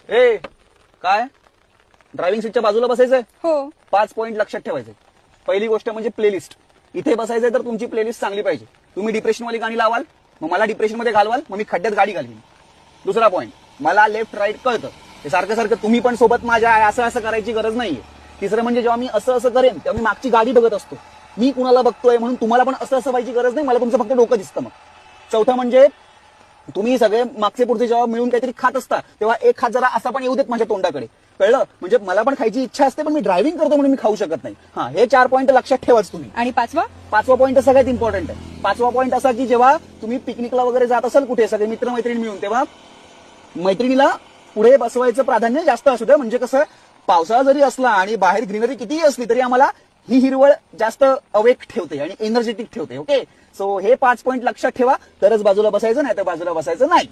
ए काय ड्रायव्हिंग सीटच्या बाजूला बसायचंय? हो. 5 पॉईंट लक्षात ठेवायचे. पहिली गोष्ट म्हणजे प्लेलिस्ट. इथे बसायचंय तर तुमची प्लेलिस्ट चांगली पाहिजे. तुम्ही डिप्रेशनवाली गाणी लावाल, मग मला डिप्रेशनमध्ये घालवाल, मग मी खड्ड्यात गाडी घालवीन. दुसरा पॉईंट, मला लेफ्ट राईट कळतं. हे सारखं सारखं तुम्ही पण सोबत माझ्या असं असं करायची गरज नाहीये. तिसरं म्हणजे जेव्हा मी असं असं करेन तेव्हा मी मागची गाडी बघत असतो. मी कुणाला बघतोय म्हणून तुम्हाला पण असं असं व्हायची गरज नाही. मला तुमचं फक्त डोकं दिसतं. मग चौथं म्हणजे तुम्ही सगळे मागचे पुढचे जेव्हा मिळून काहीतरी खात असता तेव्हा एक हात जरा असा पण येऊ देत माझ्या तोंडाकडे. कळलं? म्हणजे मला पण खायची इच्छा असते पण मी ड्रायव्हिंग करतो म्हणून मी खाऊ शकत नाही. हा, हे 4 पॉईंट लक्षात ठेवाच तुम्ही. आणि पाचवा पॉईंट सगळ्यात इम्पॉर्टंट आहे. 5वा पॉईंट असा की जेव्हा तुम्ही पिकनिकला वगैरे जात असाल कुठे सगळे मित्रमैत्रिणी मिळून, तेव्हा मैत्रिणीला पुढे बसवायचं प्राधान्य जास्त असू द्या. म्हणजे कसं, पावसाळा जरी असला आणि बाहेर ग्रीनरी कितीही असली तरी आम्हाला ही हिरवळ जास्त अवेक ठेवते आणि एनर्जेटिक ठेवते. ओके, सो हे 5 पॉईंट लक्षात ठेवा, तरच बाजूला बसायचं, नाही तर बाजूला बसायचं नाही.